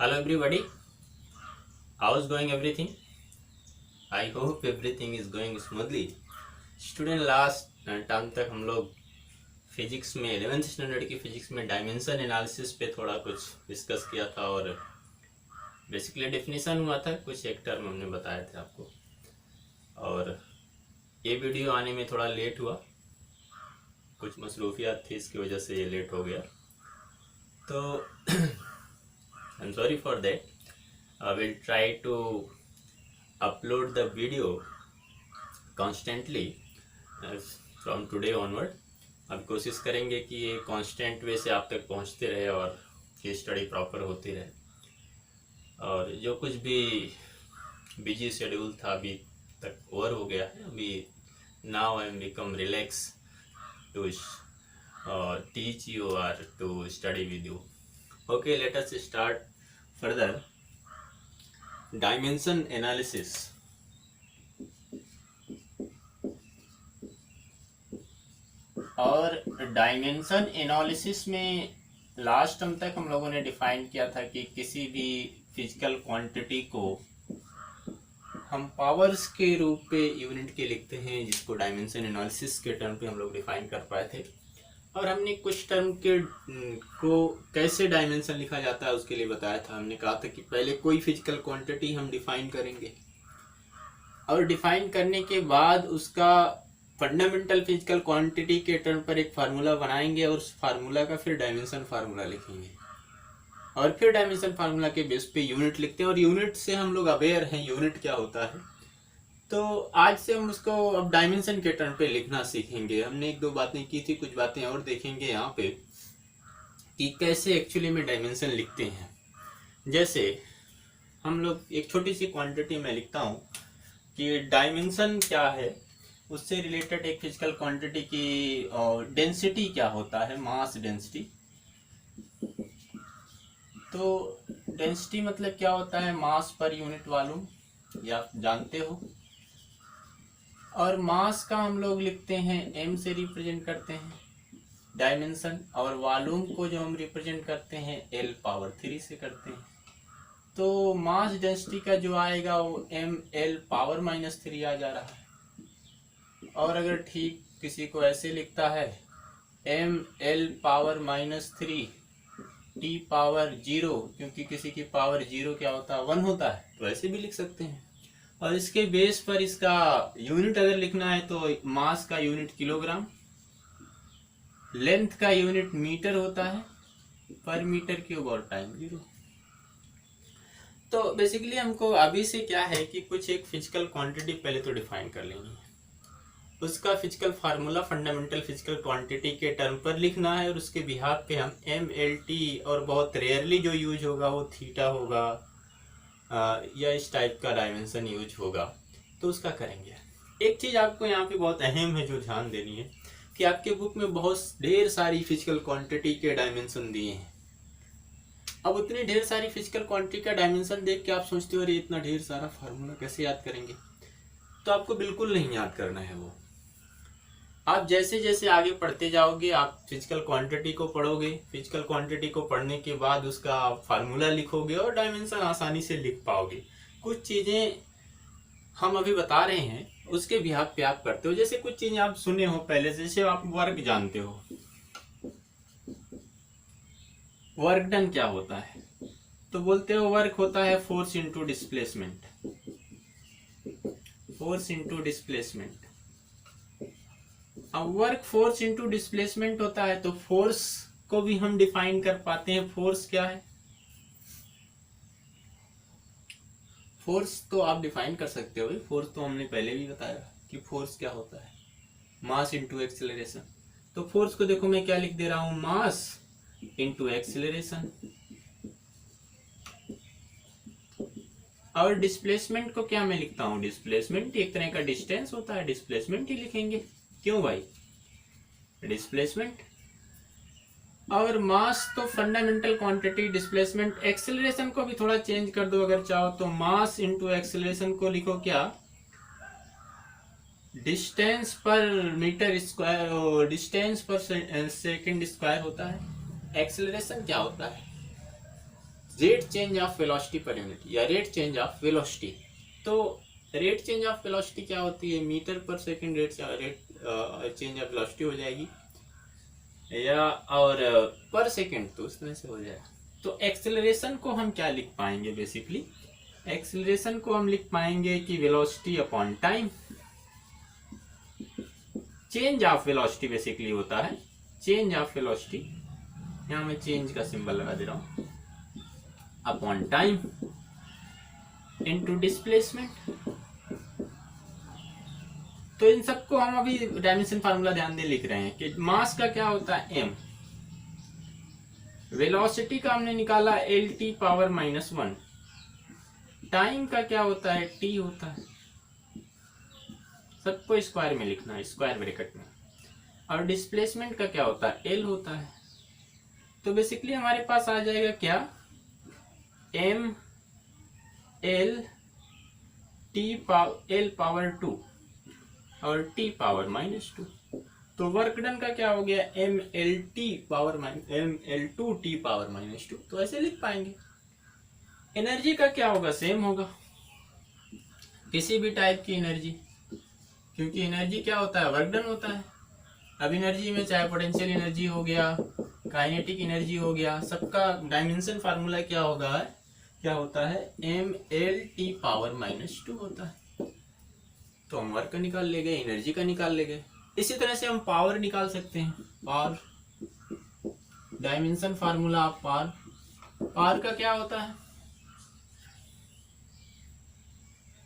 Hello everybody, how's going everything? I hope everything is going smoothly. Student last term तक हम लोग physics में 11th standard की physics में डायमेंशन एनालिसिस पे थोड़ा कुछ डिस्कस किया था और बेसिकली डेफिनेशन हुआ था, कुछ एक टर्म हमने बताए थे आपको। और ये वीडियो आने में थोड़ा लेट हुआ, कुछ मसरूफियात थी, इसकी वजह से ये लेट हो गया, तो I am sorry for that. I will try to upload the video constantly from today onward। अब कोशिश करेंगे कि ये कांस्टेंट वे से आप तक पहुंचते रहे और ये स्टडी प्रॉपर होती रहे। और जो कुछ भी बिजी शेड्यूल था अभी तक ओवर हो गया है। अभी now I am become relax to teach you और to study with you. Okay, let us start further. Dimension analysis. और डायमेंशन एनालिसिस में लास्ट टर्म तक हम लोगों ने डिफाइन किया था कि किसी भी फिजिकल क्वांटिटी को हम पावर्स के रूप पे यूनिट के लिखते हैं, जिसको डायमेंशन एनालिसिस के टर्म पे हम लोग डिफाइन कर पाए थे। और हमने कुछ टर्म के को कैसे डायमेंशन लिखा जाता है उसके लिए बताया था। हमने कहा था कि पहले कोई फिजिकल क्वांटिटी हम डिफाइन करेंगे और डिफाइन करने के बाद उसका फंडामेंटल फिजिकल क्वांटिटी के टर्म पर एक फार्मूला बनाएंगे और उस फार्मूला का फिर डायमेंशन फार्मूला लिखेंगे और फिर डायमेंशन फार्मूला के बेस पे यूनिट लिखते हैं। और यूनिट से हम लोग अवेयर हैं यूनिट क्या होता है, तो आज से हम उसको अब डायमेंशन के टर्म पे लिखना सीखेंगे। हमने एक दो बातें की थी, कुछ बातें और देखेंगे यहाँ पे कि कैसे एक्चुअली में डायमेंशन लिखते हैं। जैसे हम लोग एक छोटी सी क्वांटिटी में लिखता हूँ कि डायमेंशन क्या है, उससे रिलेटेड एक फिजिकल क्वांटिटी की डेंसिटी क्या होता है, मास डेंसिटी। तो डेंसिटी मतलब क्या होता है, मास पर यूनिट वॉल्यूम, ये आप जानते हो। और मास का हम लोग लिखते हैं m से रिप्रेजेंट करते हैं डायमेंशन, और वॉल्यूम को जो हम रिप्रेजेंट करते हैं l पावर 3 से करते हैं। तो मास डेंसिटी का जो आएगा वो m l पावर -3 आ जा रहा है। और अगर ठीक किसी को ऐसे लिखता है m l power -3 t power 0, क्योंकि किसी की पावर 0 क्या होता है, 1 होता है, तो ऐसे भी लिख सकते हैं। और इसके बेस पर इसका यूनिट अगर लिखना है तो मास का यूनिट किलोग्राम, लेंथ का यूनिट मीटर होता है, पर मीटर क्यूब और टाइम 0। तो बेसिकली हमको अभी से क्या है कि कुछ एक फिजिकल क्वांटिटी पहले तो डिफाइन कर लेंगे, उसका physical formula fundamental physical quantity के टर्म पर लिखना है और उसके बिहाफ पे हम MLT, और बहुत रेयरली जो यूज होगा वो थीटा होगा या इस टाइप का डायमेंशन यूज होगा, तो उसका करेंगे। एक चीज़ आपको यहाँ पे बहुत अहम है जो ध्यान देनी है कि आपके बुक में बहुत ढेर सारी फिजिकल क्वांटिटी के डायमेंशन दिए हैं। अब उतनी ढेर सारी फिजिकल क्वांटिटी का डायमेंशन देख के आप सोचते हो अरे इतना ढेर सारा फार्मूला कैसे याद करेंगे, तो आपको बिल्कुल नहीं याद करना है वो। आप जैसे जैसे आगे पढ़ते जाओगे आप फिजिकल क्वांटिटी को पढ़ोगे, फिजिकल क्वांटिटी को पढ़ने के बाद उसका फार्मूला लिखोगे और डायमेंशन आसानी से लिख पाओगे। कुछ चीज़ें हम अभी बता रहे हैं उसके बिहाफ पे आप करते हो। जैसे कुछ चीज़ें आप सुने हो पहले से, जैसे आप वर्क जानते हो, वर्क डन क्या होता है, तो बोलते हो वर्क होता है force into displacement, force into displacement. अब वर्क फोर्स इंटू डिस्प्लेसमेंट होता है तो फोर्स को भी हम डिफाइन कर पाते हैं। फोर्स क्या है, फोर्स तो आप डिफाइन कर सकते हो, फोर्स तो हमने पहले भी बताया कि फोर्स क्या होता है, मास इंटू एक्सेलरेशन। तो फोर्स को देखो मैं क्या लिख दे रहा हूं, मास इंटू एक्सेलरेशन। और डिस्प्लेसमेंट को क्या मैं लिखता हूं, डिस्प्लेसमेंट एक तरह का डिस्टेंस होता है, डिस्प्लेसमेंट ही लिखेंगे। क्यों भाई, डिस्प्लेसमेंट। और मास तो फंडामेंटल क्वांटिटी, डिस्प्लेसमेंट। एक्सेलरेशन को भी थोड़ा चेंज कर दो अगर चाहो तो, मास इंटू एक्सेलरेशन को लिखो क्या, डिस्टेंस पर मीटर स्क्वायर, डिस्टेंस पर सेकंड स्क्वायर होता है। एक्सेलरेशन क्या होता है, rate change of velocity per unit या रेट चेंज ऑफ वेलोसिटी। तो रेट चेंज ऑफ वेलोसिटी क्या होती है, मीटर पर second rate change of velocity हो जाएगी, या और पर सेकंड तो उस तरह से हो जाएगा। तो एक्सेलरेशन को हम क्या लिख पाएंगे, बेसिकली एक्सेलरेशन को हम लिख पाएंगे कि velocity upon time. Change of velocity basically होता है चेंज ऑफ वेलोसिटी, यहां मैं चेंज का सिंबल लगा दे रहा हूं, अपॉन टाइम इनटू डिस्प्लेसमेंट। तो इन सबको हम अभी डायमेंशन फार्मूला ध्यान दे लिख रहे हैं कि मास का क्या होता है m, वेलोसिटी का हमने निकाला lt पावर -1, टाइम का क्या होता है t होता है, सबको स्क्वायर में लिखना है, स्क्वायर ब्रैकेट में, और डिस्प्लेसमेंट का क्या होता है l होता है। तो बेसिकली हमारे पास आ जाएगा क्या, m l l पावर 2 और t पावर -2। तो वर्क डन का क्या हो गया, mlt पावर ml2t पावर -2। तो ऐसे लिख पाएंगे। एनर्जी का क्या होगा, सेम होगा, किसी भी टाइप की एनर्जी, क्योंकि एनर्जी क्या होता है, वर्क डन होता है। अब एनर्जी में चाहे पोटेंशियल एनर्जी हो गया, काइनेटिक एनर्जी हो गया, सबका डायमेंशन फार्मूला क्या होगा, क्या होता है, mlt पावर -2 होता है। तो हम वर्क का निकाल ले गए, एनर्जी का निकाल ले गए। इसी तरह से हम पावर निकाल सकते हैं, power, dimension formula of power. Power का क्या होता है,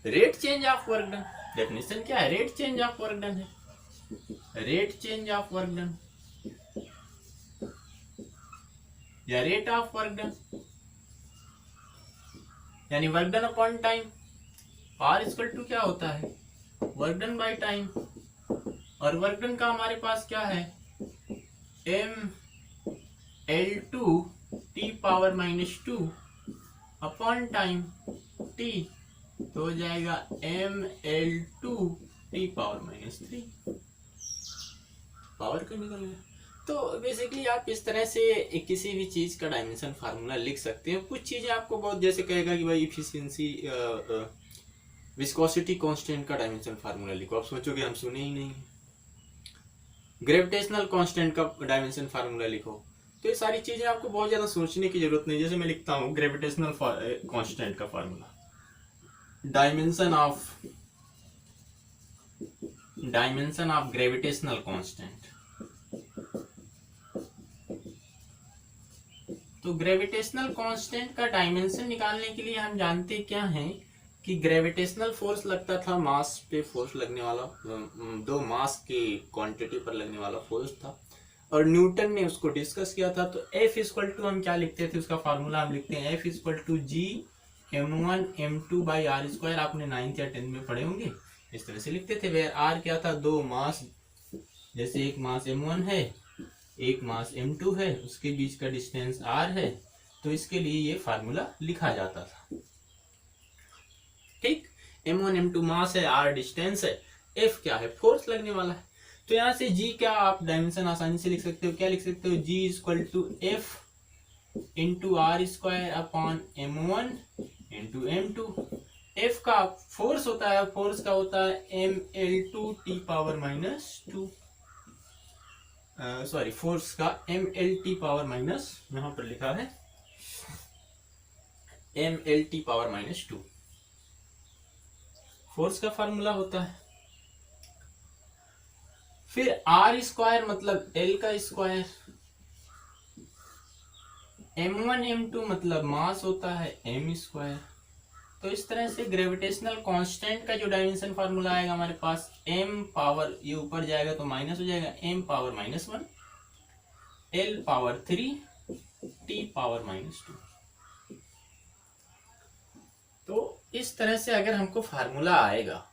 rate change of work done. Definition क्या है, rate change of work done है, rate change of work done या रेट ऑफ वर्क डन, यानी work done upon time. Power equal to क्या होता है, वर्क डन बाय टाइम, और work done का हमारे पास क्या है, ml2t power -2 upon time t, तो हो जाएगा ml2t पावर -3। पावर का निकल गया। तो बेसिकली आप इस तरह से किसी भी चीज का डायमेंशन फार्मूला लिख सकते हैं। कुछ चीजें आपको बहुत जैसे कहेगा कि भाई इफिशियंसी विस्कोसिटी कांस्टेंट का डायमेंशन फार्मूला लिखो, आप सोचोगे हम सुने ही नहीं। ग्रेविटेशनल कांस्टेंट का डायमेंशन फार्मूला लिखो। तो ये सारी चीजें आपको बहुत ज्यादा सोचने की जरूरत नहीं। जैसे मैं लिखता हूँ ग्रेविटेशनल कांस्टेंट का formula, dimension of gravitational constant. तो ग्रेविटेशनल कांस्टेंट का डायमेंशन निकालने के लिए हम जानते क्या हैं कि ग्रेविटेशनल फोर्स लगता था, मास पे फोर्स लगने वाला, दो मास की क्वांटिटी पर लगने वाला फोर्स था, और न्यूटन ने उसको डिस्कस किया था। तो F इक्वल टू हम क्या लिखते थे, उसका फार्मूला हम लिखते हैं F equal to G m1 m2 by R square. आपने 9th या 10th में पढ़े होंगे, इस तरह से लिखते थे। वेयर आर क्या था, दो मास, जैसे एक मास m1 है, एक मास m2 है, उसके बीच का डिस्टेंस r है। तो इसके लिए ये फार्मूला लिखा जाता था, ठीक। m1 m2 मास है, r डिस्टेंस है, f क्या है, फोर्स लगने वाला है। तो यहाँ से g क्या आप डायमेंशन आसानी से लिख सकते हो, क्या लिख सकते हो, g equal to f into R square upon m1 into m2। f का फोर्स होता है, फोर्स का होता है ml2t पावर -2, सॉरी फोर्स का mlt पावर माइनस, यहां पर लिखा है mlt पावर -2 फोर्स का फार्मूला होता है। फिर आर स्क्वायर मतलब l का स्क्वायर, m1 m2 मतलब मास होता है m स्क्वायर। तो इस तरह से ग्रेविटेशनल कांस्टेंट का जो डायमेंशन फार्मूला आएगा हमारे पास, m पावर, ये ऊपर जाएगा तो माइनस हो जाएगा, m power -1 l power 3 t power -2। तो इस तरह से अगर हमको फार्मूला आएगा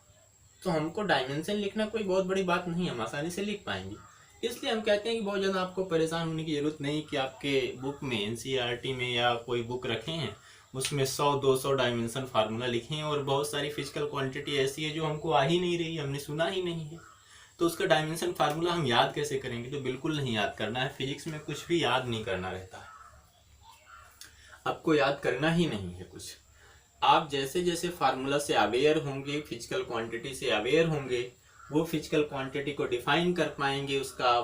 तो हमको डायमेंशन लिखना कोई बहुत बड़ी बात नहीं, हम आसानी से लिख पाएंगे। इसलिए हम कहते हैं कि बहुत ज़्यादा आपको परेशान होने की जरूरत नहीं कि आपके बुक में एनसीईआरटी में या कोई बुक रखे हैं उसमें 100-200 डायमेंशन फार्मूला लिखे हैं, और बहुत सारी फिजिकल क्वांटिटी ऐसी है जो हमको आ ही नहीं रही, हमने सुना ही नहीं है। तो उसका डायमेंशन फार्मूला हम याद कैसे करेंगे, तो बिल्कुल नहीं याद करना है। फिजिक्स में कुछ भी याद नहीं करना रहता है। आपको याद करना ही नहीं है कुछ। आप जैसे जैसे फार्मूला से अवेयर होंगे, फिजिकल क्वांटिटी से अवेयर होंगे, वो फिजिकल क्वांटिटी को डिफाइन कर पाएंगे, उसका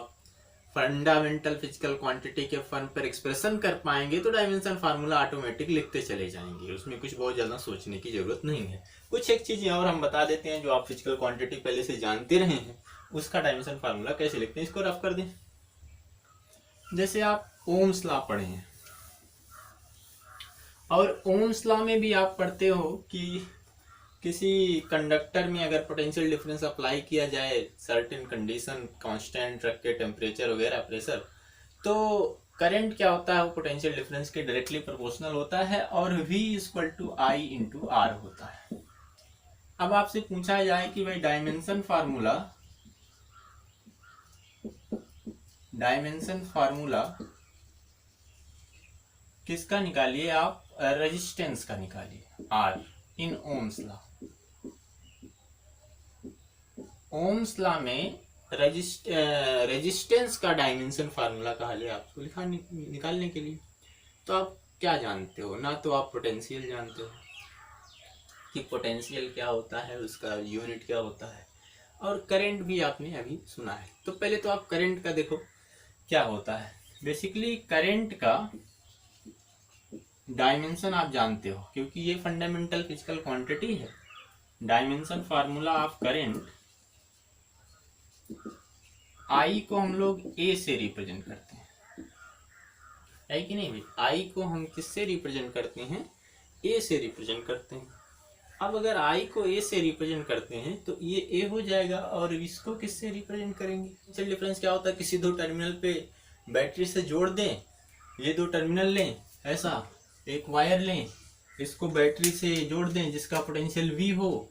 फंडामेंटल फिजिकल क्वांटिटी के फॉर्म पर एक्सप्रेशन कर पाएंगे, तो डायमेंशन फार्मूला ऑटोमेटिक लिखते चले जाएंगे। उसमें कुछ बहुत ज़्यादा सोचने की जरूरत नहीं है। कुछ एक चीज़ें और हम बता देते हैं जो आप फिजिकल क्वांटिटी पहले से जानते रहे हैं, उसका डायमेंशन फार्मूला कैसे लिखते हैं, इसको रफ कर दें। जैसे आप ओम्स लॉ पढ़े हैं, और ओम्स लॉ में भी आप पढ़ते हो कि किसी कंडक्टर में अगर पोटेंशियल डिफरेंस अप्लाई किया जाए, सर्टेन कंडीशन कांस्टेंट रख के, टेम्परेचर वगैरह, प्रेशर, तो करंट क्या होता है, वो पोटेंशियल डिफरेंस के डायरेक्टली प्रोपोर्शनल होता है, और V equal to I into R होता है। अब आपसे पूछा जाए कि भाई डायमेंशन फार्मूला किसका निकालिए आप, रेजिस्टेंस का निकालिए, R इन ओम्स लॉ। ओम्स लॉ में रेजिस्टेंस का डायमेंशन फार्मूला कहा लिया आपको निकालने के लिए। तो आप क्या जानते हो, ना तो आप पोटेंशियल जानते हो कि पोटेंशियल क्या होता है, उसका यूनिट क्या होता है, और करंट भी आपने अभी सुना है। तो पहले तो आप करंट का देखो क्या होता है। बेसिकली करंट का डायमेंशन आप जानते हो, क्योंकि ये फंडामेंटल फिजिकल क्वांटिटी है। डायमेंशन फार्मूला ऑफ करंट, आई को हम लोग ए से रिप्रेजेंट करते हैं, है कि नहीं भाई? आई को हम किससे रिप्रेजेंट करते हैं, ए से रिप्रेजेंट करते हैं। अब अगर आई को ए से रिप्रेजेंट करते हैं तो ये ए हो जाएगा, और इसको किससे रिप्रेजेंट करेंगे? चल डिफरेंस क्या होता है, किसी दो टर्मिनल पे बैटरी से जोड़ दें, ये दो टर्मिनल लें, ऐसा एक वायर लें, इसको बैटरी से जोड़ दें जिसका पोटेंशियल V हो,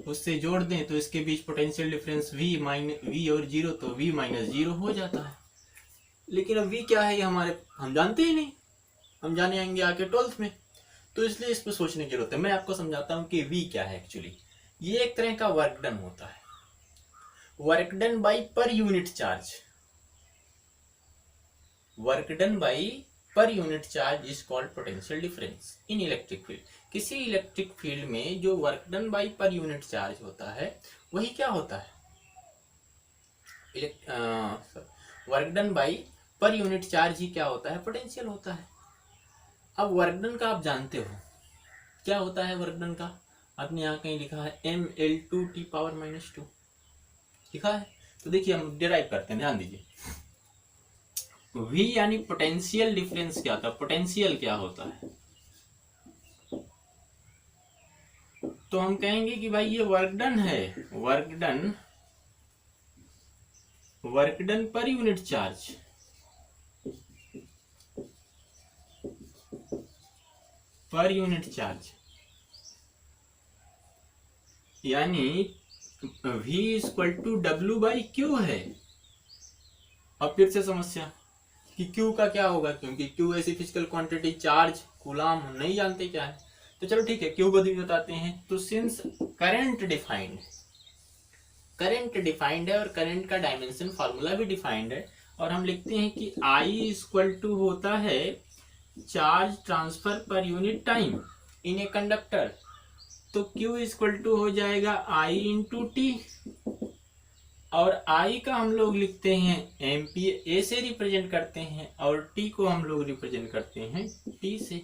उससे जोड़ दें, तो इसके बीच पोटेंशियल डिफरेंस V और 0, तो V माइनस 0 हो जाता है। लेकिन अब V क्या है ये हम जानते ही नहीं, हम जाने आएंगे आके 12th में, तो इसलिए इस पर सोचने की जरूरत है। मैं आपको समझाता हूँ कि V क्या है। एक्चुअली ये एक तरह का वर्क डन होता है, work done by per unit charge. Work done by per unit charge is called potential difference in electric field. किसी इलेक्ट्रिक फील्ड में जो work done by per unit charge होता है वही क्या होता है, work done by per unit charge ही क्या होता है, पोटेंशियल होता है। अब वर्क डन का आप जानते हो क्या होता है, वर्क डन का आपने यहाँ कहीं लिखा है mL2T⁻⁻2 लिखा है। तो देखिए हम डिराइव करते हैं, ध्यान दीजिए। V यानी पोटेंशियल डिफरेंस क्या था, पोटेंशियल क्या होता है, तो हम कहेंगे कि भाई ये वर्क डन है, वर्क डन पर यूनिट चार्ज, पर यूनिट चार्ज, यानी V इक्वल टू W/Q है। अब फिर से समस्या कि Q का क्या होगा, क्योंकि Q ऐसी फिजिकल क्वांटिटी, चार्ज, कूलाम हम नहीं जानते क्या है। तो चलो ठीक है, Q को भी बताते हैं। तो सिंस करंट डिफाइंड है और करंट का डायमेंशन फार्मूला भी डिफाइंड है, और हम लिखते हैं कि I इक्वल टू होता है charge transfer per unit time in a conductor, तो Q इक्वल टू हो जाएगा I इंटू टी, और I का हम लोग लिखते हैं एम्पियर, ए से रिप्रेजेंट करते हैं, और T को हम लोग रिप्रेजेंट करते हैं T से।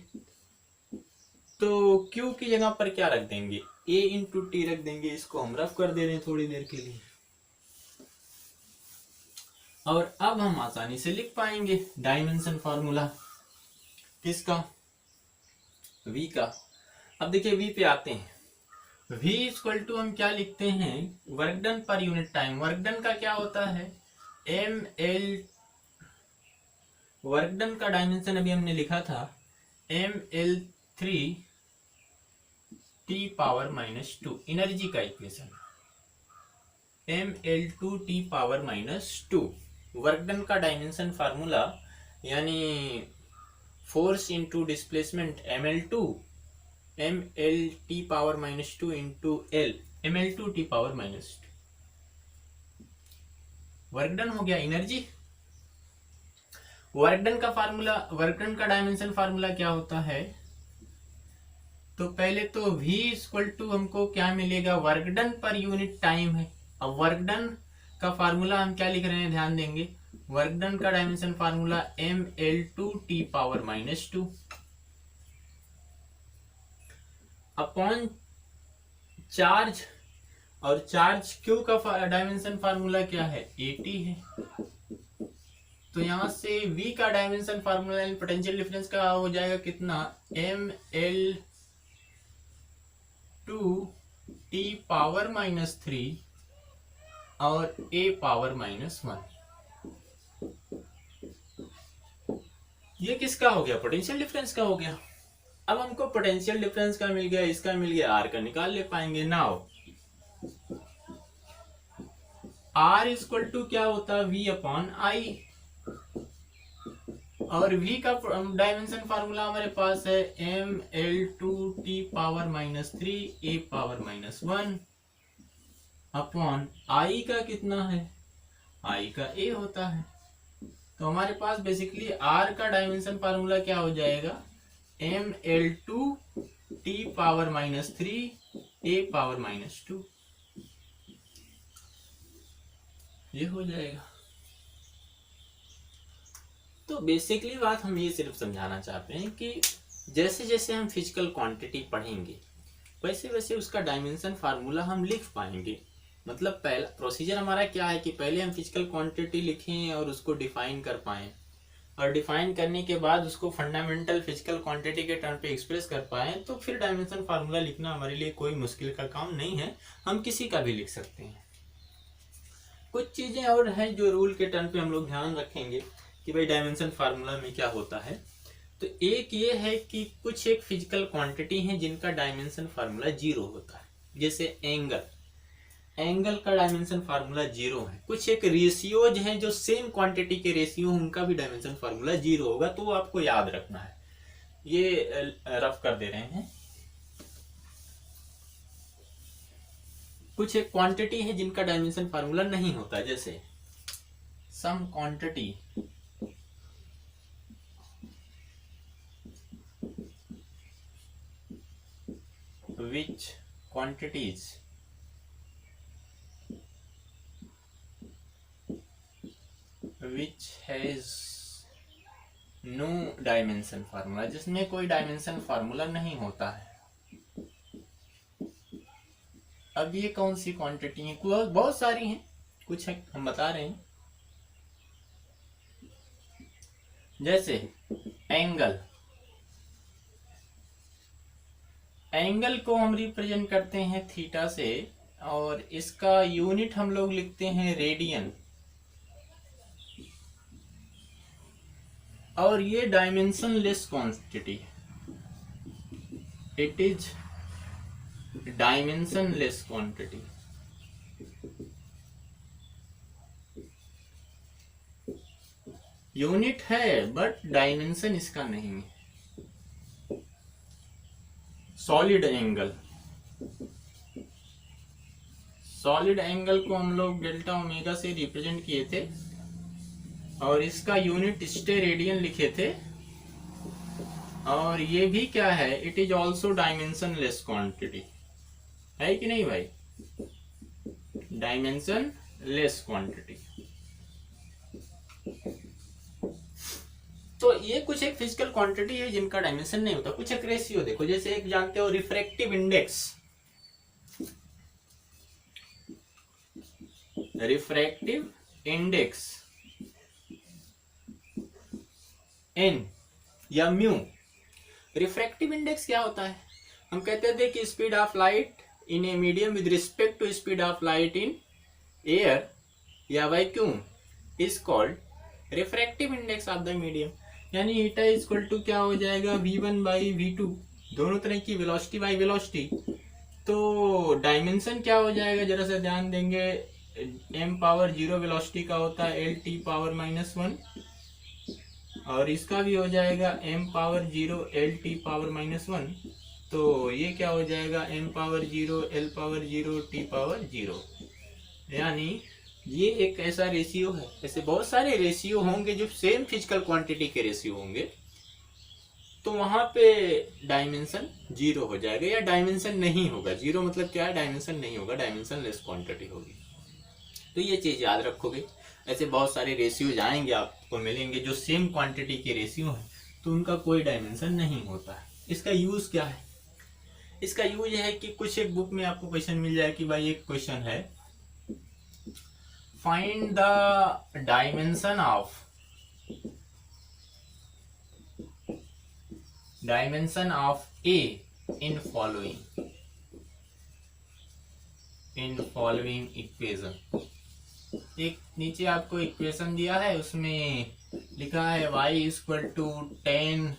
तो Q की जगह पर क्या रख देंगे, A इंटू टी रख देंगे। इसको हम रफ कर दे रहे हैं थोड़ी देर के लिए, और अब हम आसानी से लिख पाएंगे डायमेंशन फार्मूला किसका, V का। अब देखिए V पे आते हैं। V इक्वल टू हम क्या लिखते हैं, work done per unit time. Work done का क्या होता है, ml, वर्क डन का डायमेंशन अभी हमने लिखा था mL3T⁻⁻2, एनर्जी का इक्वेशन mL2T⁻⁻2। वर्क डन का डायमेंशन फार्मूला यानी force into displacement mL2 into L, mL2T⁻²। Work done हो गया एनर्जी, वर्क डन का डायमेंशन फार्मूला क्या होता है? तो पहले तो v इक्वल टू हमको क्या मिलेगा, work done per unit time है। अब वर्क डन का फार्मूला हम क्या लिख रहे हैं, ध्यान देंगे। वर्क डन का dimension formula mL2T⁻⁻2 upon charge, और चार्ज क्यू का डायमेंशन फार्मूला क्या है, AT है। तो यहां से v का डायमेंशन फार्मूला पोटेंशियल डिफरेंस का हो जाएगा कितना, mL2T⁻⁻3 और A⁻⁻1। ये किसका हो गया, पोटेंशियल डिफरेंस का हो गया। अब हमको पोटेंशियल डिफरेंस का मिल गया, इसका मिल गया, आर का निकाल ले पाएंगे। नाउ आर इक्वल टू क्या होता है, V अपॉन आई, और v का डायमेंशन फार्मूला हमारे पास है mL2T⁻⁻3 A⁻⁻1 अपॉन i का कितना है, i का a होता है। तो हमारे पास बेसिकली r का डायमेंशन फार्मूला क्या हो जाएगा, mL2T⁻⁻3 A⁻⁻2, ये हो जाएगा। तो बेसिकली बात हम ये सिर्फ समझाना चाहते हैं कि जैसे जैसे हम फिजिकल क्वांटिटी पढ़ेंगे वैसे वैसे उसका डायमेंशन फार्मूला हम लिख पाएंगे। मतलब पहला प्रोसीजर हमारा क्या है कि पहले हम फिजिकल क्वांटिटी लिखें और उसको डिफाइन कर पाएं, और डिफाइन करने के बाद उसको फंडामेंटल फिजिकल क्वांटिटी के टर्म पे एक्सप्रेस कर पाएं, तो फिर डायमेंशन फार्मूला लिखना हमारे लिए कोई मुश्किल का काम नहीं है, हम किसी का भी लिख सकते हैं। कुछ चीजें और हैं जो रूल के टर्म पे हम लोग ध्यान रखेंगे कि भाई डायमेंशन फार्मूला में क्या होता है। तो एक ये है कि कुछ एक फिजिकल क्वांटिटी हैं जिनका डायमेंशन फार्मूला 0 होता है, जैसे एंगल का डायमेंशन फार्मूला 0 है। कुछ एक रेशियोज हैं जो सेम क्वांटिटी के रेशियो, उनका भी डायमेंशन फार्मूला 0 होगा, तो आपको याद रखना है। ये रफ कर दे रहे हैं। कुछ एक क्वांटिटी है जिनका डायमेंशन फार्मूला नहीं होता, जैसे some quantity which quantities which has no dimension formula, जिसमें कोई डायमेंशन फार्मूला नहीं होता है। अब ये कौन सी क्वांटिटी है, बहुत सारी हैं, कुछ है हम बता रहे हैं। जैसे एंगल को हम रिप्रेजेंट करते हैं थीटा से, और इसका यूनिट हम लोग लिखते हैं रेडियन, और ये डायमेंशन लेस क्वांटिटी है, it is dimensionless quantity. Unit है बट डायमेंशन इसका नहीं है। सॉलिड एंगल को हम लोग डेल्टा ओमेगा से रिप्रेजेंट किए थे, और इसका यूनिट स्टेरेडियन लिखे थे, और ये भी क्या है, it is also dimension less quantity, है कि नहीं भाई, डायमेंशन लेस क्वांटिटी। तो ये कुछ एक फिजिकल क्वांटिटी है जिनका डायमेंशन नहीं होता। कुछ एक रेशियो देखो, जैसे एक जानते हो रिफ्रैक्टिव इंडेक्स एन या म्यू। रिफ्रैक्टिव इंडेक्स क्या होता है, हम कहते थे कि speed of light in a medium with respect to speed of light in air या vacuum is called refractive index of the medium. यानी ईटा इक्वल टू क्या हो जाएगा, v1/v2, दोनों तरह की वेलोसिटी बाई वेलोसिटी। तो डायमेंशन क्या हो जाएगा, जरा सा ध्यान देंगे, m⁻0 वेलोसिटी का होता है L⁻⁻1, और इसका भी हो जाएगा m⁻0 L⁻⁻1। तो ये क्या हो जाएगा m⁻0 L⁻0 T⁻0, यानी ये एक ऐसा रेशियो है, ऐसे बहुत सारे रेशियो होंगे जो सेम फिजिकल क्वांटिटी के रेशियो होंगे, तो वहां पे डायमेंशन जीरो हो जाएगा या डायमेंशन नहीं होगा। जीरो मतलब क्या है, डायमेंशन नहीं होगा, डायमेंशन लेस क्वांटिटी होगी। तो ये चीज याद रखोगे। ऐसे बहुत सारे रेशियोज आएंगे आपको मिलेंगे जो सेम क्वांटिटी के रेशियो हैं, तो उनका कोई डायमेंशन नहीं होता है। इसका यूज क्या है, इसका यूज है कि कुछ एक बुक में आपको क्वेश्चन मिल जाए कि भाई एक क्वेश्चन है, find the dimension of A in following equation. एक नीचे आपको इक्वेशन दिया है, उसमें लिखा है y इक्वल टू 10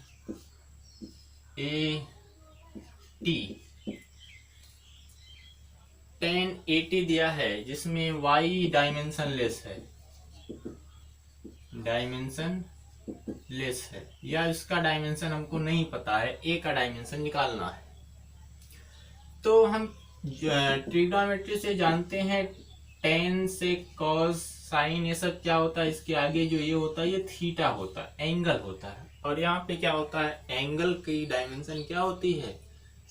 1080 दिया है, जिसमें y डायमेंशन लेस है या इसका डायमेंशन हमको नहीं पता है, a का डायमेंशन निकालना है। तो हम ट्रिग्नोमेट्री से जानते हैं टेन से कॉस साइन ये सब क्या होता है, इसके आगे जो ये होता है ये थीटा होता है, एंगल होता है। और यहाँ पे क्या होता है, एंगल की डायमेंशन क्या होती है,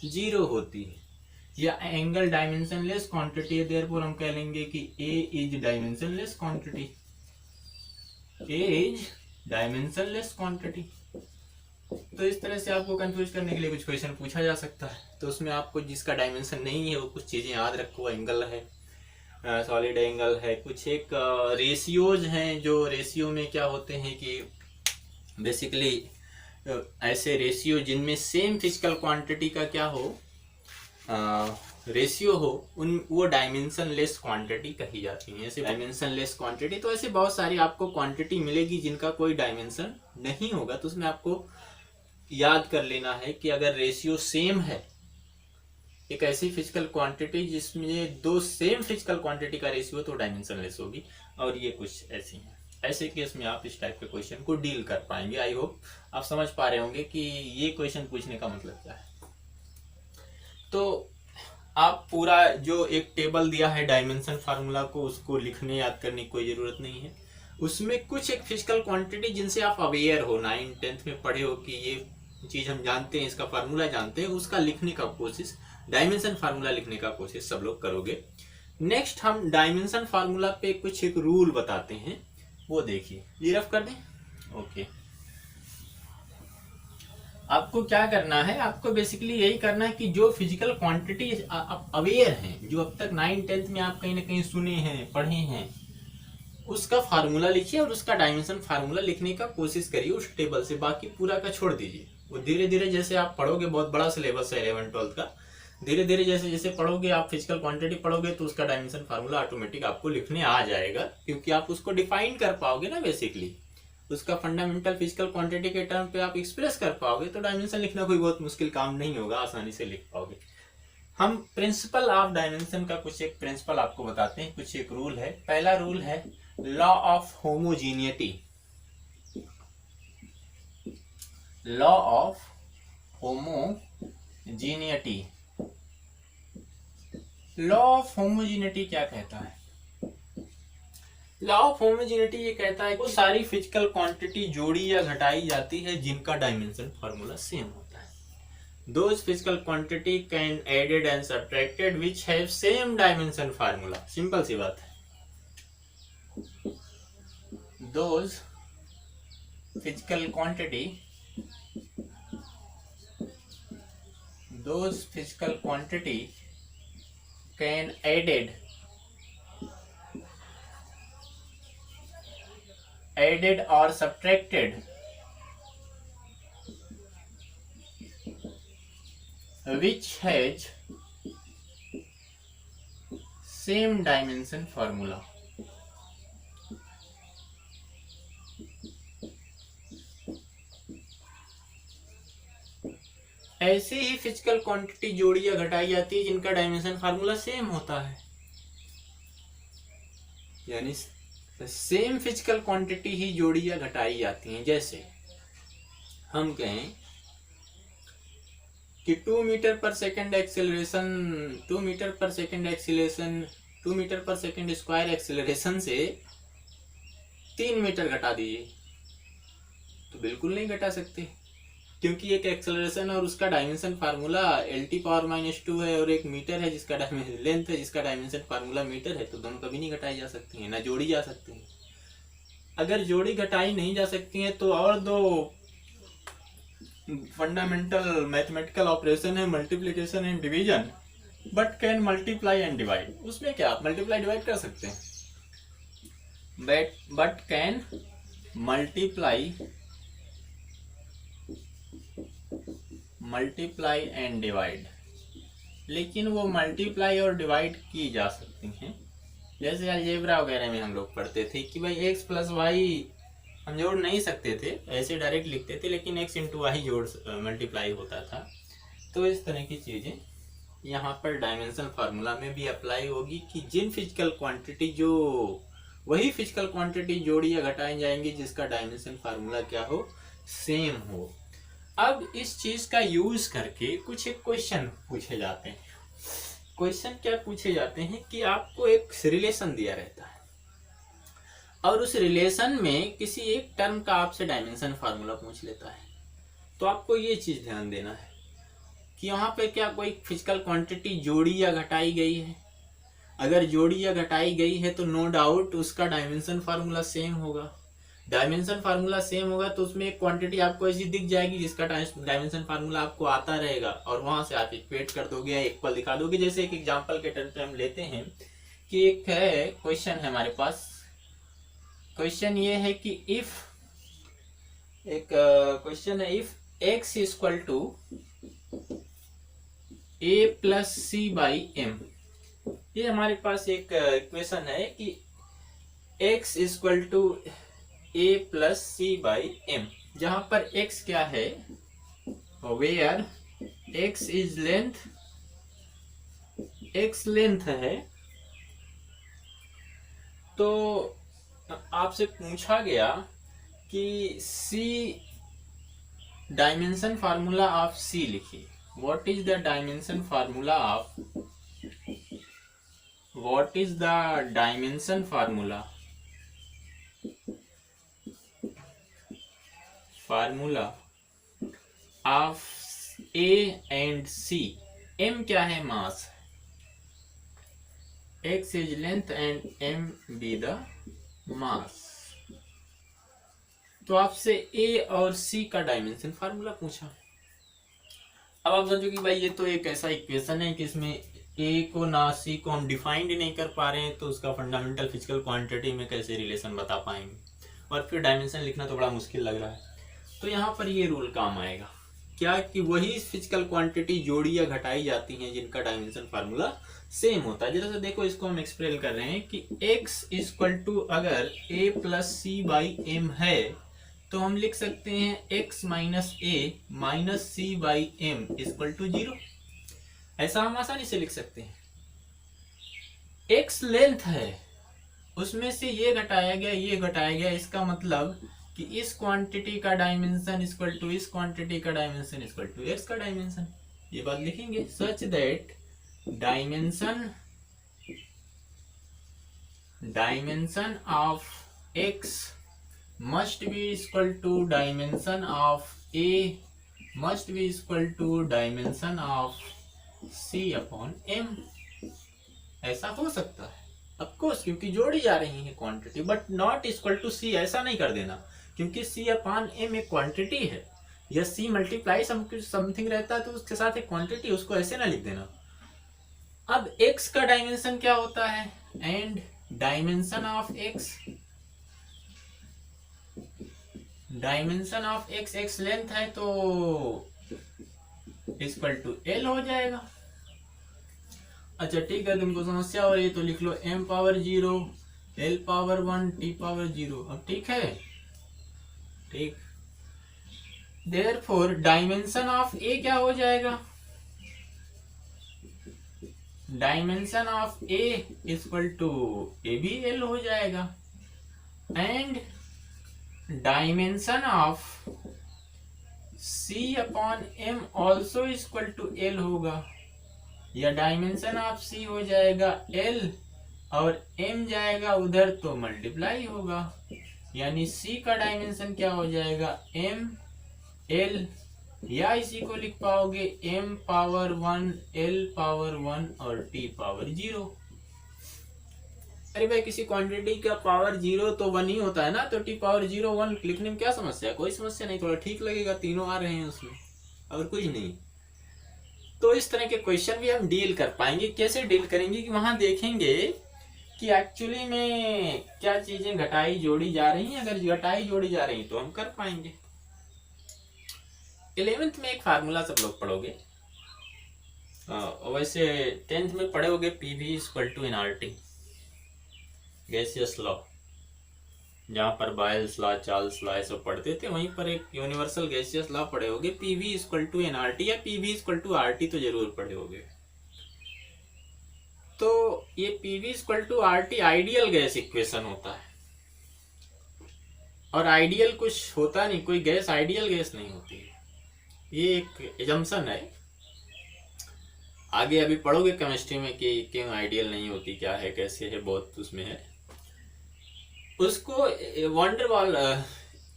जीरो होती है, या एंगल डायमेंशन लेस क्वांटिटी है। देयरफॉर हम कह लेंगे कि A is dimensionless quantity, A is dimensionless quantity. तो इस तरह से आपको कंफ्यूज करने के लिए कुछ क्वेश्चन पूछा जा सकता है, तो उसमें आपको जिसका डायमेंशन नहीं है वो कुछ चीजें याद रखो। एंगल है, सॉलिड एंगल है, कुछ एक रेशियोज हैं, जो रेशियो में क्या होते हैं कि बेसिकली ऐसे रेशियो जिनमें सेम फिजिकल क्वांटिटी का क्या हो, रेशियो हो, उन वो डायमेंशन लेस क्वांटिटी कही जाती है। ऐसे डायमेंशन लेस क्वांटिटी, तो ऐसे बहुत सारी आपको क्वांटिटी मिलेगी जिनका कोई डायमेंशन नहीं होगा। तो उसमें आपको याद कर लेना है कि अगर रेशियो सेम है, एक ऐसी फिजिकल क्वांटिटी जिसमें दो सेम फिजिकल क्वांटिटी का रेशियो तो डायमेंशन लेस होगी, और ये कुछ ऐसी है। ऐसे केस में आप इस टाइप के क्वेश्चन को डील कर पाएंगे। आई होप आप समझ पा रहे होंगे कि ये क्वेश्चन पूछने का मतलब क्या है। तो आप पूरा जो एक टेबल दिया है डायमेंशन फार्मूला को, उसको लिखने याद करने की कोई जरूरत नहीं है। उसमें कुछ एक फिजिकल क्वांटिटी जिनसे आप अवेयर हो, 9th 10th में पढ़े हो कि ये चीज हम जानते हैं, इसका फार्मूला जानते हैं, उसका लिखने का कोशिश, डायमेंशन फार्मूला लिखने का कोशिश सब लोग करोगे। नेक्स्ट हम डायमेंशन फार्मूला पे कुछ एक रूल बताते हैं, वो देखिए। ये रफ कर दें, ओके। आपको क्या करना है, आपको बेसिकली यही करना है कि जो फिजिकल क्वांटिटी आप अवेयर हैं, जो अब तक 9th 10th में आप कहीं ना कहीं सुने हैं, पढ़े हैं, उसका फार्मूला लिखिए और उसका डायमेंशन फार्मूला लिखने का कोशिश करिए उस टेबल से। बाकी पूरा का छोड़ दीजिए। वो धीरे धीरे जैसे आप पढ़ोगे, बहुत बड़ा सिलेबस है 11th 12th का, धीरे धीरे जैसे जैसे पढ़ोगे, आप फिजिकल क्वांटिटी पढ़ोगे, तो उसका डायमेंशन फार्मूला ऑटोमेटिक आपको लिखने आ जाएगा, क्योंकि आप उसको डिफाइन कर पाओगे ना। बेसिकली उसका फंडामेंटल फिजिकल क्वांटिटी के टर्म पे आप एक्सप्रेस कर पाओगे, तो डायमेंशन लिखना कोई बहुत मुश्किल काम नहीं होगा, आसानी से लिख पाओगे। हम प्रिंसिपल ऑफ डायमेंशन का कुछ एक प्रिंसिपल आपको बताते हैं, कुछ एक रूल है। पहला रूल है law of homogeneity. Law of homogeneity, law of homogeneity क्या कहता है? लॉ ऑफ होमोजीनियटी ये कहता है कि वो सारी फिजिकल क्वांटिटी जोड़ी या घटाई जाती है जिनका डायमेंशन फार्मूला सेम होता है। Those physical quantity can added and subtracted which have same dimension formula। Simple सी बात है। Those physical quantity can added or subtracted which has same dimension formula। ऐसी ही फिजिकल क्वांटिटी जोड़ी या घटाई जाती है जिनका डायमेंशन फार्मूला सेम होता है। यानी सेम फिजिकल क्वांटिटी ही जोड़ी या घटाई जाती हैं। जैसे हम कहें कि 2 मीटर पर सेकेंड एक्सेलरेशन 2 मीटर पर सेकेंड स्क्वायर एक्सेलरेशन से 3 मीटर घटा दीजिए, तो बिल्कुल नहीं घटा सकते, क्योंकि एक एक्सेलरेशन और उसका डायमेंशन फार्मूला L⁻⁻2 है और एक मीटर है जिसका डायमेंशन लेंथ है जिसका डायमेंशन फार्मूला मीटर है, तो दोनों कभी नहीं घटाई जा सकती हैं, ना जोड़ी जा सकती हैं। अगर जोड़ी घटाई नहीं जा सकती हैं तो और दो फंडामेंटल मैथमेटिकल ऑपरेशन है, multiplication and division, but can multiply and divide. उसमें क्या आप मल्टीप्लाई डिवाइड कर सकते हैं, but can multiply and divide, लेकिन वो मल्टीप्लाई और डिवाइड की जा सकती हैं। जैसे अलजेब्रा वगैरह में हम लोग पढ़ते थे कि भाई x प्लस वाई हम जोड़ नहीं सकते थे, ऐसे डायरेक्ट लिखते थे, लेकिन x इंटू वाई जोड़ मल्टीप्लाई होता था। तो इस तरह की चीज़ें यहाँ पर डायमेंशन फार्मूला में भी अप्लाई होगी कि जिन फिजिकल क्वांटिटी जो वही फिजिकल क्वांटिटी जोड़ी या घटाई जाएंगी जिसका डायमेंशन फार्मूला क्या हो, सेम हो। अब इस चीज का यूज करके कुछ एक क्वेश्चन पूछे जाते हैं। क्वेश्चन क्या पूछे जाते हैं कि आपको एक रिलेशन दिया रहता है और उस रिलेशन में किसी एक टर्म का आपसे डायमेंशन फार्मूला पूछ लेता है, तो आपको ये चीज ध्यान देना है कि यहाँ पे क्या कोई फिजिकल क्वांटिटी जोड़ी या घटाई गई है। अगर जोड़ी या घटाई गई है तो नो डाउट उसका डायमेंशन फार्मूला सेम होगा। डायमेंशन फार्मूला सेम होगा तो उसमें एक क्वांटिटी आपको ऐसी दिख जाएगी जिसका डायमेंशन फार्मूला आपको आता रहेगा और वहां से आप इक्वेट कर दोगे या इक्वल दिखा दोगे। जैसे एक एग्जांपल के टर्म पे हम लेते हैं कि एक है क्वेश्चन है हमारे पास। क्वेश्चन ये है कि इफ एक क्वेश्चन है if x equal to a plus C by M. ये हमारे पास एक इक्वेशन है कि x equal to a plus C by M, जहां पर x क्या है, where x is length, x length है। तो आपसे पूछा गया कि c dimension formula of c लिखिए। What is the dimension formula of of A and C। M क्या है, mass, X is length and M be the mass. तो आपसे A और C का डायमेंशन फार्मूला पूछा। अब आप समझो कि भाई ये तो एक ऐसा इक्वेशन है कि इसमें A को ना C को हम डिफाइंड ही नहीं कर पा रहे हैं, तो उसका फंडामेंटल फिजिकल क्वांटिटी में कैसे रिलेशन बता पाएंगे, और फिर डायमेंशन लिखना तो बड़ा मुश्किल लग रहा है। तो यहाँ पर ये रूल काम आएगा क्या कि वही फिजिकल क्वांटिटी जोड़ी या घटाई जाती हैं जिनका डायमेंशन फार्मूला सेम होता है। जैसे देखो इसको हम एक्सप्लेन कर रहे हैं कि x इक्वल टू अगर a plus C by M है तो हम लिख सकते हैं x minus a minus C by M equal to 0। ऐसा हम आसानी से लिख सकते हैं। x लेंथ है, उसमें से ये घटाया गया ये घटाया गया, इसका मतलब कि इस क्वांटिटी का डायमेंशन इक्वल टू इस क्वांटिटी का डायमेंशन इक्वल टू x का डायमेंशन। ये बात लिखेंगे such that dimension of x must be equal to dimension of A must be equal to dimension of C upon M। ऐसा हो सकता है ऑफ कोर्स, क्योंकि जोड़ी जा रही है quantity, but not equal to C। ऐसा नहीं कर देना, क्योंकि C अपॉन M एक क्वांटिटी है, या C मल्टीप्लाई समथिंग रहता है तो उसके साथ एक क्वांटिटी, उसको ऐसे ना लिख देना। अब x का डायमेंशन क्या होता है, and dimension of x length है तो इक्वल टू L हो जाएगा। अच्छा ठीक है, तुमको समस्या हो रही है तो लिख लो m power 0 L power 1 T power 0। अब ठीक है, ठीक। देयरफॉर डायमेंशन ऑफ A क्या हो जाएगा, dimension of A equal to A भी L हो जाएगा, and dimension of C upon M also equal to L होगा, या डायमेंशन ऑफ C हो जाएगा L और m जाएगा उधर तो मल्टीप्लाई होगा, यानी c का डायमेंशन क्या हो जाएगा m l, या इसी को लिख पाओगे m पावर 1 l पावर 1 और t पावर 0। अरे भाई किसी क्वांटिटी का पावर 0 तो 1 ही होता है ना, तो t पावर 0 1 लिखने में क्या समस्या है? कोई समस्या नहीं, थोड़ा ठीक लगेगा, तीनों आ रहे हैं उसमें और कुछ नहीं। तो इस तरह के क्वेश्चन भी हम डील कर पाएंगे। कैसे डील करेंगे कि वहां देखेंगे कि एक्चुअली में क्या चीजें घटाई जोड़ी जा रही हैं। अगर घटाई जोड़ी जा रही तो हम कर पाएंगे। 11th में एक फार्मूला सब लोग पढ़ोगे, वैसे 10th में पढ़े होगे, PV equal to NRT, gaseous law. जहां पर बायल्स लॉ, चार्ल्स लॉ सब पढ़ते थे, वहीं पर एक यूनिवर्सल गैसियस लॉ पढ़े होगे, पीवी इक्वल टू एनआरटी, या पीवी इक्वल टू आरटी तो जरूर पढ़े होगे। तो ये PV equal to RT ideal gas equation होता है, और आइडियल कुछ होता नहीं, कोई गैस आइडियल गैस नहीं होती है, ये एक एजम्पशन है। आगे अभी पढ़ोगे केमिस्ट्री में कि क्यों आइडियल नहीं होती, क्या है, कैसे है, बहुत उसमें है। उसको वंडरवॉल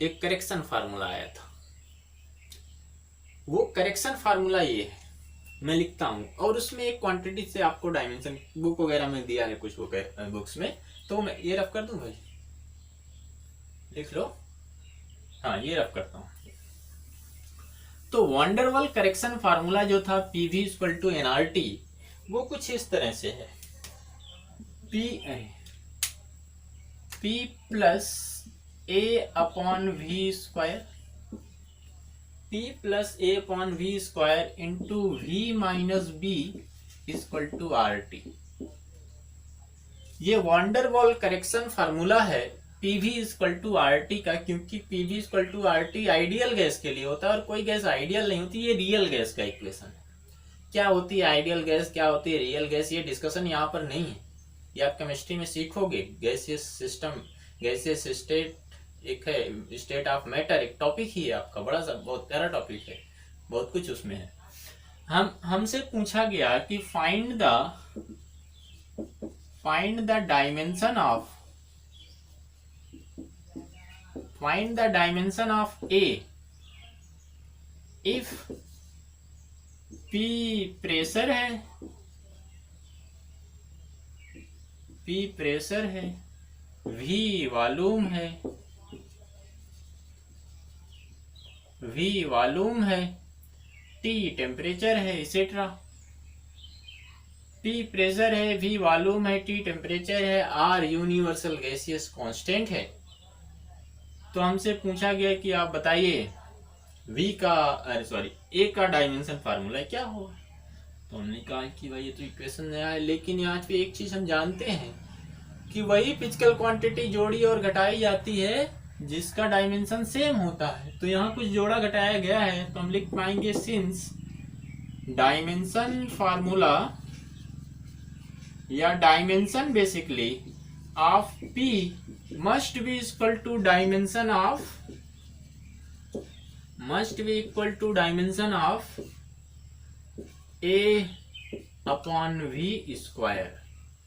एक करेक्शन फार्मूला आया था, वो करेक्शन फार्मूला ये है, मैं लिखता हूं, और उसमें एक क्वांटिटी से आपको डायमेंशन बुक वगैरह में दिया है कुछ बुक्स में, तो मैं ये रफ कर दूं भाई, लिख लो। हाँ ये रफ करता हूं। तो वंडरवॉल करेक्शन फार्मूला जो था पीवी इक्वल टू एनआरटी, वो कुछ इस तरह से है, P plus A upon V square, P plus A upon V square into V minus B equal to R T. ये वंडरवॉल करेक्शन फार्मूला है PV equal to R T का, क्योंकि PV equal to R T ideal gas के लिए होता है, और कोई गैस आइडियल नहीं होती, ये रियल गैस का इक्वेशन है। क्या होती है आइडियल गैस, क्या होती है रियल गैस, ये डिस्कशन यहाँ पर नहीं है, ये आप केमिस्ट्री में सीखोगे। गैसियस सिस्टम, गैसियस स्टेट एक है, स्टेट ऑफ मैटर एक टॉपिक ही है आपका, बड़ा सा बहुत प्यारा टॉपिक है, बहुत कुछ उसमें है। हमसे पूछा गया कि find the dimension of A if P pressure है, V वॉल्यूम है, T टेम्परेचर है, इसेट्रा। P प्रेशर है, V वॉल्यूम है, T टेम्परेचर है, R यूनिवर्सल गैसियस कांस्टेंट है। तो हमसे पूछा गया कि आप बताइए A का डायमेंशन फार्मूला क्या होगा। तो हमने कहा कि भाई ये तो इक्वेशन नया है, लेकिन यहाँ पे एक चीज हम जानते हैं कि वही फिजिकल क्वांटिटी जोड़ी और घटाई जाती है जिसका डायमेंशन सेम होता है। तो यहाँ कुछ जोड़ा घटाया गया है, तो हम लिख पाएंगे सिंस डायमेंशन फार्मूला या dimension basically of P must be equal to dimension of A upon V square,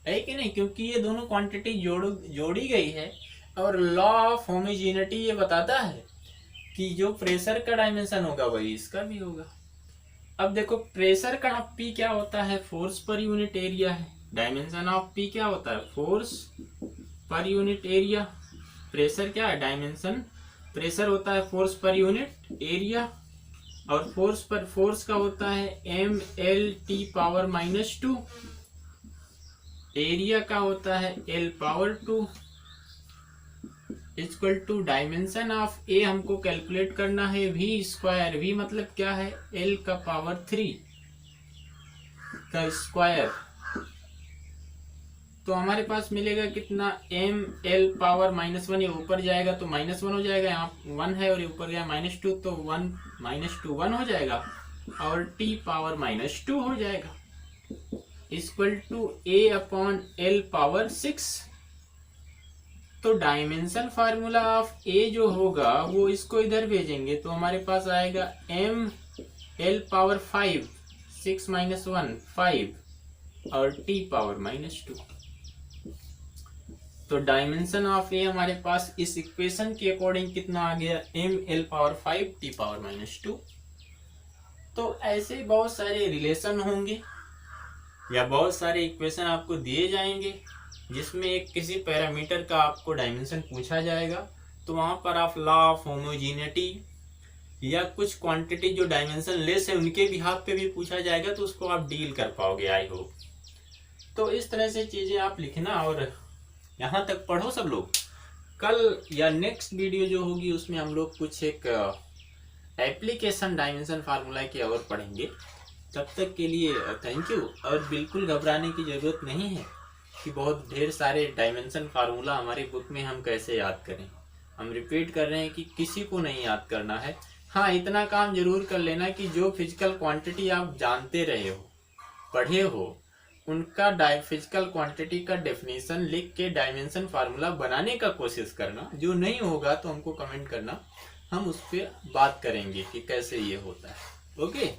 है कि नहीं, क्योंकि ये दोनों क्वांटिटी जोड़ी गई है, और लॉ ऑफ होमोजेनिटी ये बताता है कि जो प्रेशर का डायमेंशन होगा वही इसका भी होगा। अब देखो प्रेशर का P क्या होता है, फोर्स पर यूनिट एरिया है, डायमेंशन ऑफ P क्या होता है, force per unit area. Pressure क्या है, डायमेंशन, प्रेशर होता है फोर्स पर यूनिट एरिया, और फोर्स का होता है mL T पावर -2, एरिया का होता है L power 2 equal to dimension of A हमको कैलकुलेट करना है V स्क्वायर, V मतलब क्या है, L का पावर 3 का स्क्वायर। तो हमारे पास मिलेगा कितना, mL पावर -1, ये ऊपर जाएगा तो -1 हो जाएगा, यहाँ 1 है और ये ऊपर गया -2, तो 1 -2 1 हो जाएगा, और T पावर -2 हो जाएगा, equal to A upon L power 6। तो डायमेंशन फार्मूला ऑफ A जो होगा वो इसको इधर भेजेंगे, तो हमारे पास आएगा mL पावर 5, 6 - 1 5, और T पावर -2। तो डायमेंशन ऑफ ए हमारे पास इस इक्वेशन के अकॉर्डिंग कितना आ गया, ml⁵ t⁻⁻²। तो ऐसे बहुत सारे रिलेशन होंगे या बहुत सारे इक्वेशन आपको दिए जाएंगे जिसमें एक किसी पैरामीटर का आपको डायमेंशन पूछा जाएगा, तो वहां पर आप लॉ ऑफ होमोजीनिटी या कुछ क्वांटिटी जो डायमेंशन लेस है उनके बिहाफ पे भी पूछा जाएगा, तो उसको आप डील कर पाओगे आई होप। तो इस तरह से चीजें आप लिखना और यहाँ तक पढ़ो सब लोग। कल या नेक्स्ट वीडियो जो होगी उसमें हम लोग कुछ एक एप्लीकेशन डायमेंशन फार्मूला की और पढ़ेंगे। तब तक के लिए थैंक यू। और बिल्कुल घबराने की ज़रूरत नहीं है कि बहुत ढेर सारे डायमेंशन फार्मूला हमारी बुक में हम कैसे याद करें। हम रिपीट कर रहे हैं कि किसी को नहीं याद करना है। हाँ, इतना काम जरूर कर लेना कि जो फिजिकल क्वांटिटी आप जानते रहे हो, पढ़े हो, उनका फिजिकल क्वांटिटी का डेफिनेशन लिख के डायमेंशन फार्मूला बनाने का कोशिश करना। जो नहीं होगा तो हमको कमेंट करना, हम उस पर बात करेंगे कि कैसे ये होता है। ओके,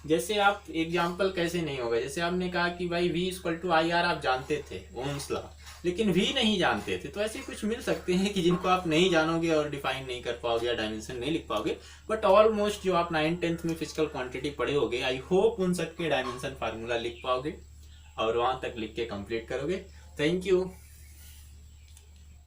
जैसे आप एग्जाम्पल कैसे नहीं होगा, जैसे आपने कहा कि भाई V=IR आप जानते थे, ओम्स लॉ, लेकिन V नहीं जानते थे, तो ऐसे कुछ मिल सकते हैं कि जिनको आप नहीं जानोगे और डिफाइन नहीं कर पाओगे या डायमेंशन नहीं लिख पाओगे, बट ऑलमोस्ट जो आप 9th-10th में फिजिकल क्वांटिटी पढ़े होगे, आई होप उन सबके डायमेंशन फार्मूला लिख पाओगे और वहां तक लिख के कंप्लीट करोगे। Thank you.